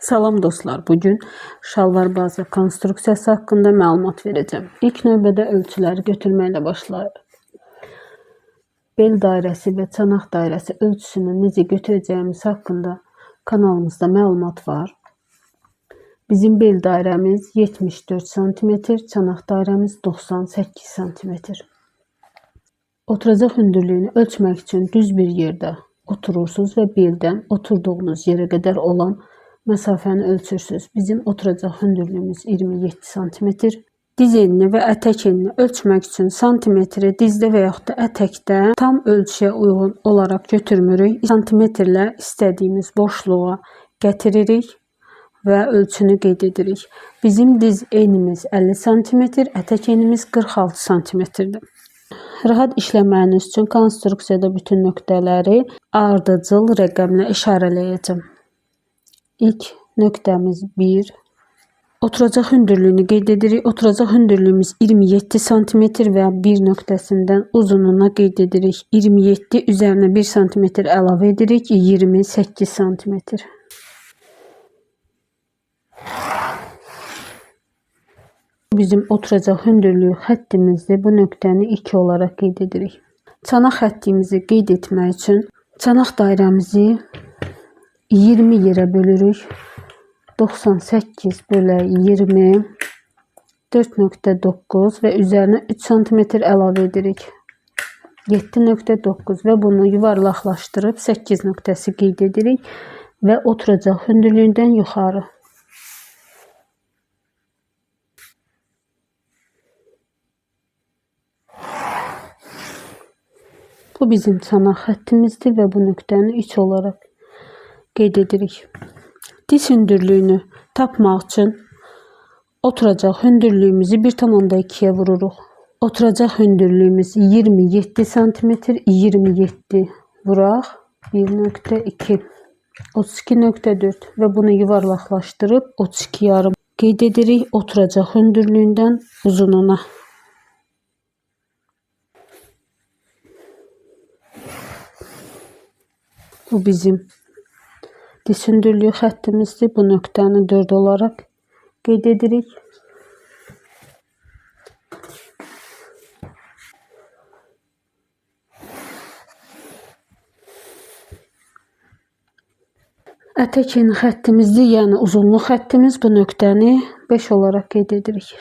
Salam dostlar, bugün şalvar bazı konstruksiyası hakkında məlumat vereceğim. İlk növbədə ölçüləri götürməklə başlayırıq. Bel dairəsi və çanaq dairəsi ölçüsünü necə götürəcəyimiz haqqında kanalımızda məlumat var. Bizim bel dairəmiz 74 cm, çanaq dairəmiz 98 cm. Oturacaq hündürlüyünü ölçmək üçün düz bir yerdə oturursunuz və beldən oturduğunuz yerə qədər olan məsafəni ölçürsünüz. Bizim oturacaq hündürlüyümüz 27 cm. Diz enini və ətək enini ölçmək üçün santimetri dizdə və yaxud da ətəkdə tam ölçüyə uyğun olaraq götürmürük. Santimetrlə istədiyimiz boşluğa gətiririk və ölçünü qeyd edirik. Bizim diz enimiz 50 cm, ətək enimiz 46 cm-dir. Rahat işləməyiniz üçün konstruksiyada bütün nöqtələri ardıcıl rəqəmlə işarələyəcəm. İlk nöqtəmiz 1. Oturacaq hündürlüyünü qeyd edirik. Oturacaq hündürlüyümüz 27 cm və 1 nöqtəsindən uzunluğuna qeyd edirik. 27 üzərinə 1 cm əlavə edirik. 28 cm. Bizim oturacaq hündürlüyü xəttimizdir. Bu nöqtəni 2 olaraq qeyd edirik. Çanaq xəttimizi qeyd etmək üçün çanaq dairəmizi 20 yerə bölürük. 98 bölək 20 4.9 və üzərinə 3 cm əlavə edirik. 7.9 və bunu yuvarlaqlaşdırıb 8 nöqtəsi qeyd edirik və oturacaq hündürlüyündən yuxarı. Bu bizim çanaq xəttimizdir və bu nöqtəni 3 olaraq qeyd edirik. Diz hündürlüyünü tapmaq üçün oturacaq hündürlüyümüzü 1,2-yə vururuq. Oturacaq hündürlüyümüz 27 cm, 27 vuraq, 1.2, 32.4 və bunu yuvarlaqlaşdırıb 32,5 qeyd edirik oturacaq hündürlüyündən uzunluğuna. Bu bizim diz hündürlüyü xəttimizdir. Bu nöqtəni 4 olaraq qeyd edirik. Ətək eni xəttimizdir, yəni uzunluq xəttimiz. Bu nöqtəni 5 olaraq qeyd edirik.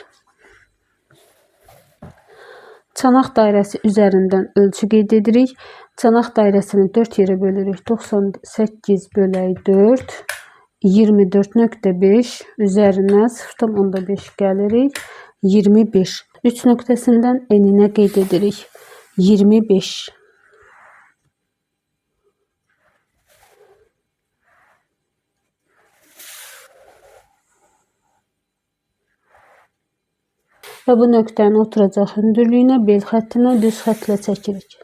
Çanaq dairəsi üzərindən ölçü qeyd edirik. Çanaq dairəsini 4 yerə bölürük. 98 bölək 4, 24.5 üzərinə 0,5 gəlirik. 25. 3 nöqtəsindən eninə qeyd edirik. 25. Və bu nöqtəni oturacaq hündürlüyünə, bel xəttinə düz xəttlə çəkirik.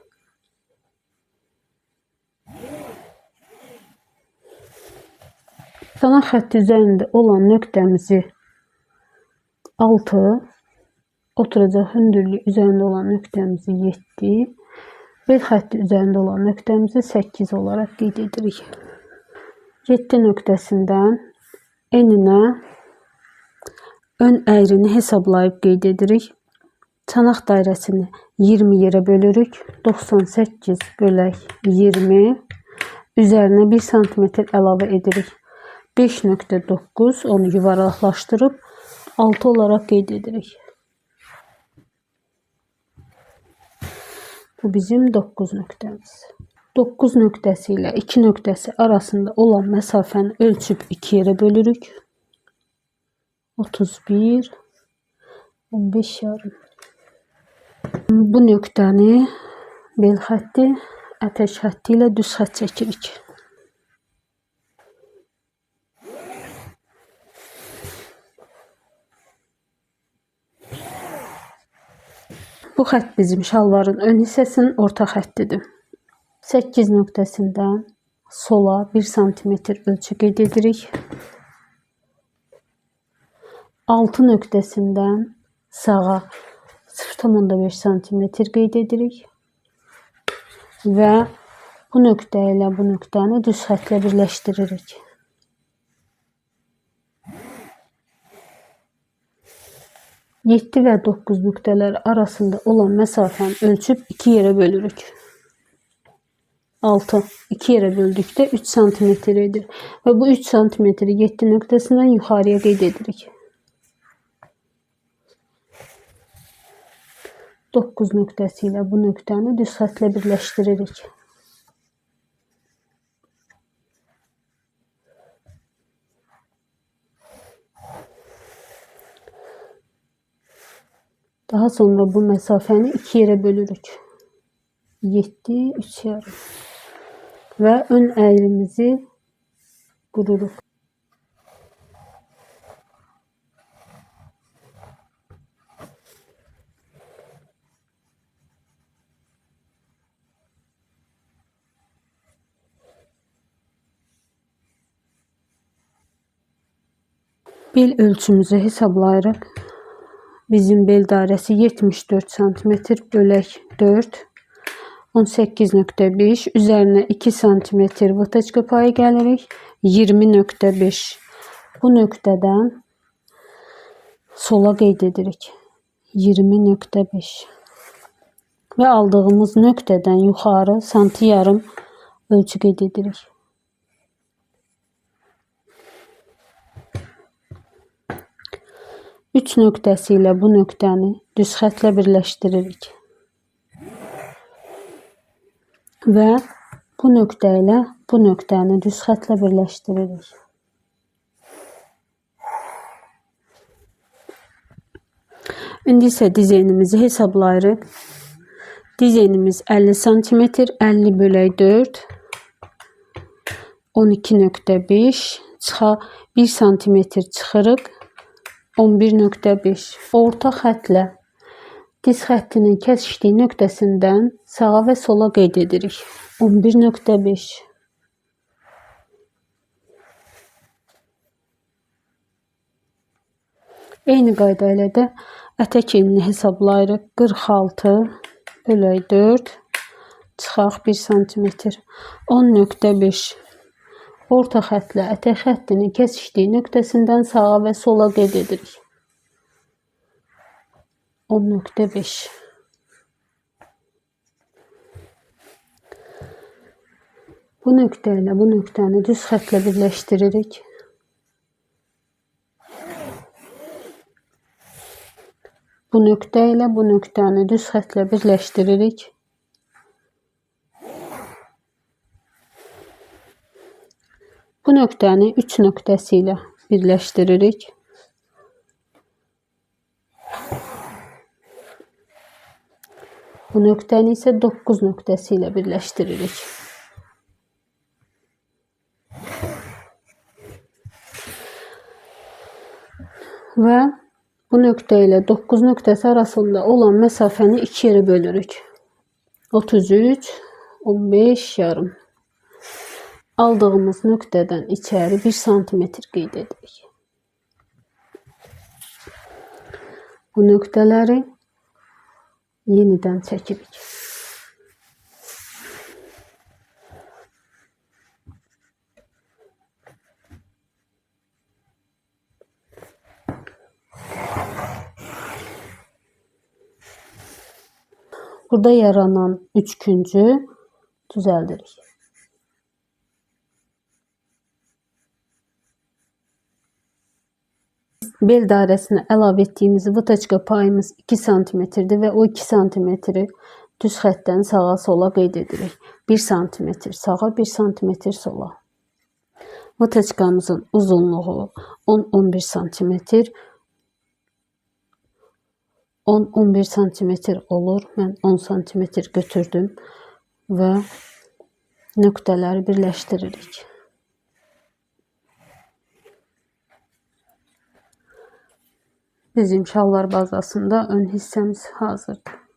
Çanaq xətti üzərində olan nöqtəmizi 6, oturacaq hündürlüyü üzərində olan nöqtəmizi 7, bel xətti üzərində olan nöqtəmizi 8 olaraq qeyd edirik. 7 nöqtəsindən eninə ön əyrini hesablayıb qeyd edirik. Çanaq dairəsini 20 yerə bölürük. 98 bölək 20 üzərinə 1 cm əlavə edirik. 5.9 onu yuvarlaqlaşdırıb 6 olaraq qeyd edirik. Bu bizim 9 nöqtəmiz. 9 nöqtəsi ilə 2 nöqtəsi arasında olan məsafəni ölçüb 2 yerə bölürük. 31, 15 yarım. Bu nöqtəni bel xətti, ətək xətti ilə düz xətt çəkirik. Bu xətt bizim şalvarın ön hissəsinin orta xəttidir. 8 nöqtəsindən sola 1 cm ölçü qeyd edirik. 6 nöqtəsindən sağa 0,5 cm qeyd edirik. Və bu nöqtə ilə bu nöqtəni düz xəttlə birləşdiririk. 7 və 9 nöqtələr arasında olan məsafəni ölçüb 2 yerə bölürük. 6. 2 yerə böldükdə 3 cm edir. Və bu 3 cm 7 nöqtəsindən yuxarıya qeyd edirik. 9 nöqtəsi ilə bu nöqtəni düz xətlə birləşdiririk. Daha sonra bu məsafəni 2 yerə bölürük. 7, 3 yarım. Və ön əyrimizi qururuq. Bel ölçümüzü hesablayırıq. Bizim bel dairəsi 74 cm bölək 4. 18.5 üzərinə 2 cm vıtaçka payı gəlirik. 20.5 bu nöqtədən sola qeyd edirik. 20.5 və aldığımız nöqtədən yuxarı santi yarım ölçü qeyd edirik. 3 nöqtəsi ilə bu nöqtəni düz xətlə birləşdiririk. Və bu nöqtə ilə bu nöqtəni düz xətlə birləşdiririk. İndi isə dizaynımızı hesablayırıq. Dizaynımız 50 cm, 50 bölək 4, 12.5, çıxa 1 cm çıxırıq. 11.5 orta xətlə diz xəttinin kəsişdiyi nöqtəsindən sağa və sola qeyd edirik. 11.5 eyni qayda ilə də ətək enini hesablayırıq. 46 bölək 4 çıxaq 1 cm. 10.5 orta xətlə ətək xəttinin kəsişdiyi nöqtəsindən sağa və sola qeyd edirik. 10.5 bu nöqtə ilə bu nöqtəni düz xətlə birləşdiririk. Bu nöqtə ilə bu nöqtəni düz xətlə birləşdiririk. Bu nöqtəni 3 nöqtəsi ilə birləşdiririk. Bu nöqtəni isə 9 nöqtəsi ilə birləşdiririk. Və bu nöqtə ilə 9 nöqtəsi arasında olan məsafəni 2 yerə bölürük. 33, 15 yarım. Aldığımız nöqtədən içəri 1 cm qeyd edirik. Bu nöqtələri yenidən çəkirik. Burada yaranan üçküncü düzəldirik. Bel dairəsinə əlavə etdiyimiz vıtaçka payımız 2 cm-dir və o 2 cm düz xəttdən sağa sola qeyd edirik. 1 cm sağa, 1 cm sola. Vıtaçkamızın uzunluğu 10-11 cm. 10-11 cm olur. Mən 10 cm götürdüm və nöqtələri birləşdiririk. Bizim şalvar bazasında ön hissəmiz hazırdır.